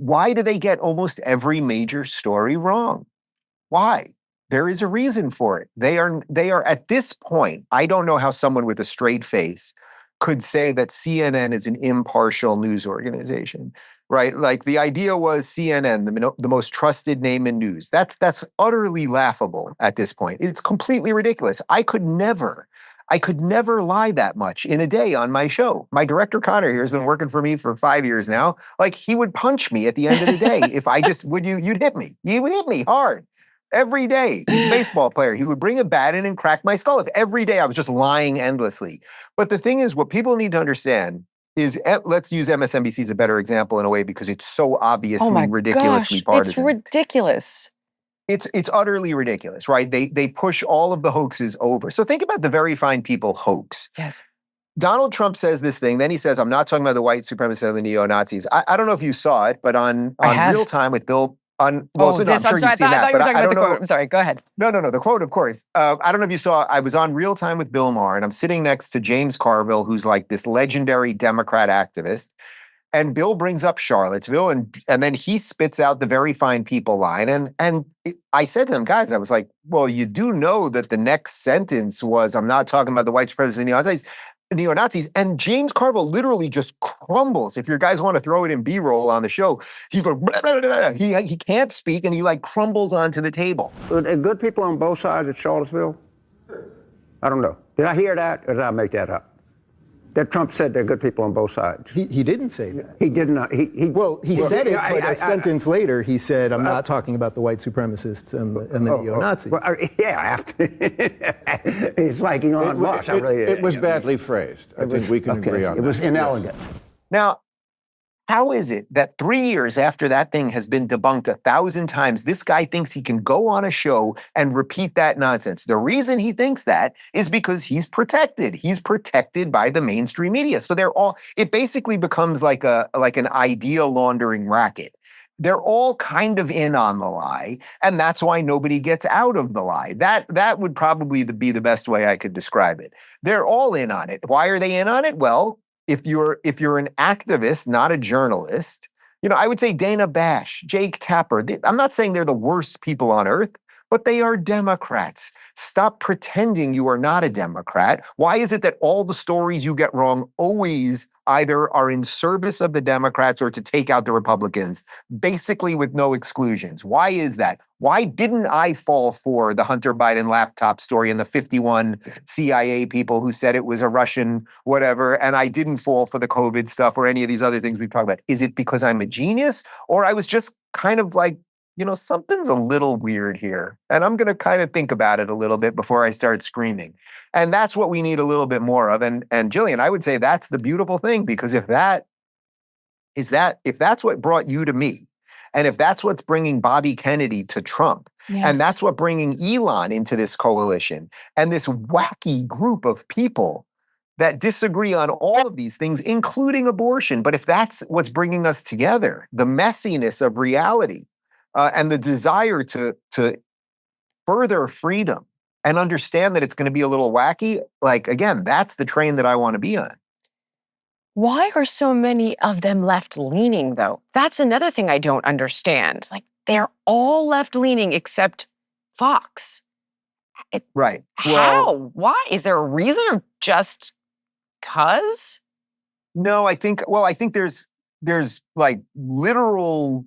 why do they get almost every major story wrong? Why? There is a reason for it. They are at this point, I don't know how someone with a straight face could say that CNN is an impartial news organization, right? Like the idea was CNN, the most trusted name in news. That's utterly laughable at this point. It's completely ridiculous. I could never lie that much in a day on my show. My director, Connor, here has been working for me for 5 years now. Like, he would punch me at the end of the day if I just, you'd hit me. You would hit me hard. Every day. He's a baseball player. He would bring a bat in and crack my skull. If every day I was just lying endlessly. But the thing is, what people need to understand is, let's use MSNBC as a better example in a way because it's so obviously ridiculously partisan. It's ridiculous. It's utterly ridiculous, right? They push all of the hoaxes over. So think about the very fine people hoax. Yes. Donald Trump says this thing, then he says, I'm not talking about the white supremacists and the neo-Nazis. I don't know if you saw it, but on Real Time with Bill... I'm sure you've seen that, but I don't know. I'm sorry, go ahead. No, the quote, of course. I don't know if you saw, I was on Real Time with Bill Maher, and I'm sitting next to James Carville, who's like this legendary Democrat activist. And Bill brings up Charlottesville, and then he spits out the very fine people line. And I said to them, guys, I was like, well, you do know that the next sentence was, I'm not talking about the white supremacists and neo-Nazis. And James Carville literally just crumbles. If your guys want to throw it in B-roll on the show, he's like, blah, blah, blah, blah. He can't speak, and he like crumbles onto the table. Are there good people on both sides of Charlottesville? I don't know. Did I hear that, or did I make that up? That Trump said there are good people on both sides. He didn't say that. He did not. He said it, but a sentence later, he said, I'm not talking about the white supremacists and the neo-Nazis. It's like Elon Musk. It was badly phrased. I think we can agree on that. It was inelegant. Yes. Now, how is it that 3 years after that thing has been debunked 1,000 times, this guy thinks he can go on a show and repeat that nonsense? The reason he thinks that is because he's protected. He's protected by the mainstream media. So it basically becomes like an idea laundering racket. They're all kind of in on the lie, and that's why nobody gets out of the lie. That would probably be the best way I could describe it. They're all in on it. Why are they in on it? Well, if you're an activist, not a journalist, I would say Dana Bash, Jake Tapper. I'm not saying they're the worst people on earth, but they are Democrats. Stop pretending you are not a Democrat. Why is it that all the stories you get wrong always either are in service of the Democrats or to take out the Republicans, basically with no exclusions? Why is that? Why didn't I fall for the Hunter Biden laptop story and the 51 CIA people who said it was a Russian whatever, and I didn't fall for the COVID stuff or any of these other things we've talked about? Is it because I'm a genius, or I was just kind of like, something's a little weird here, and I'm going to kind of think about it a little bit before I start screaming? And that's what we need a little bit more of. And Jillian, I would say that's the beautiful thing, because if that's what brought you to me, and if that's what's bringing Bobby Kennedy to Trump, yes, and that's what bringing Elon into this coalition, and this wacky group of people that disagree on all of these things, including abortion, but if that's what's bringing us together, the messiness of reality, and the desire to further freedom and understand that it's going to be a little wacky, like, again, that's the train that I want to be on. Why are so many of them left-leaning, though? That's another thing I don't understand. Like, they're all left-leaning except Fox. Right. How? Why? Is there a reason, or just 'cause? No, I think there's like literal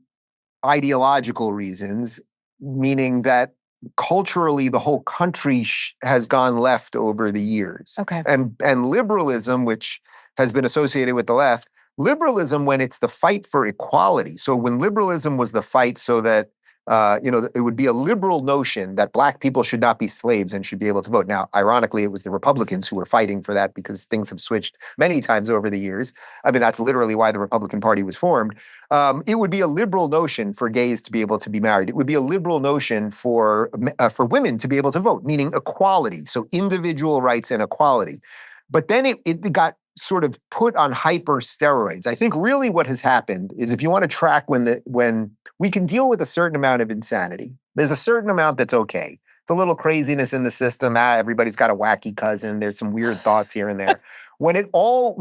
ideological reasons, meaning that culturally the whole country has gone left over the years. Okay. And liberalism, which has been associated with the left, liberalism when it's the fight for equality. So when liberalism was the fight so that it would be a liberal notion that Black people should not be slaves and should be able to vote. Now, ironically, it was the Republicans who were fighting for that because things have switched many times over the years. I mean, that's literally why the Republican Party was formed. It would be a liberal notion for gays to be able to be married. It would be a liberal notion for women to be able to vote, meaning equality, so individual rights and equality. But then it got sort of put on hyper steroids. I think really what has happened is, if you want to track when we can deal with a certain amount of insanity, there's a certain amount that's okay. It's a little craziness in the system. Everybody's got a wacky cousin. There's some weird thoughts here and there. When it all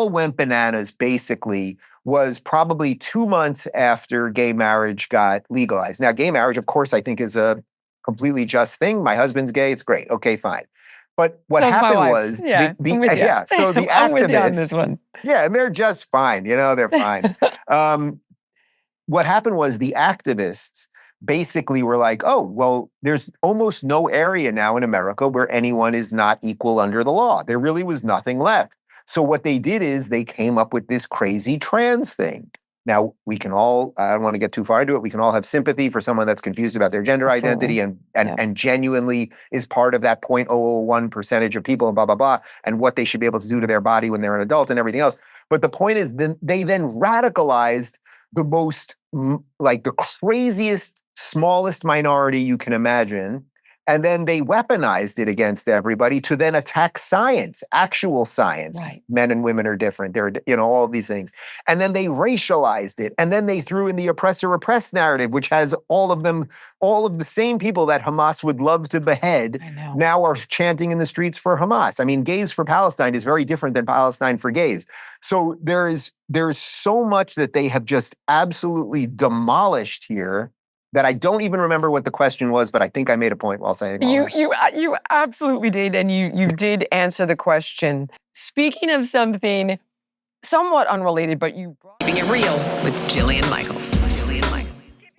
went bananas, basically, was probably 2 months after gay marriage got legalized. Now, gay marriage, of course, I think is a completely just thing. My husband's gay. It's great. Okay, fine. But what happened was, so the I'm with you on activists, this one. yeah, and they're just fine. They're fine. What happened was the activists basically were like, oh, well, there's almost no area now in America where anyone is not equal under the law. There really was nothing left. So what they did is they came up with this crazy trans thing. Now, we can all, I don't want to get too far into it, we can all have sympathy for someone that's confused about their gender identity and genuinely is part of that 0.001% of people and blah, blah, blah, and what they should be able to do to their body when they're an adult and everything else. But the point is, they then radicalized the most, like the craziest, smallest minority you can imagine. And then they weaponized it against everybody to then attack science, actual science. Right. Men and women are different. They're, all of these things. And then they racialized it. And then they threw in the oppressor-oppressed narrative, which has all of the same people that Hamas would love to behead now are chanting in the streets for Hamas. I mean, gays for Palestine is very different than Palestine for gays. So there's so much that they have just absolutely demolished here that I don't even remember what the question was, but I think I made a point while saying all that. You absolutely did, and you did answer the question. Speaking of something somewhat unrelated, but you brought... Keeping it real with Jillian Michaels.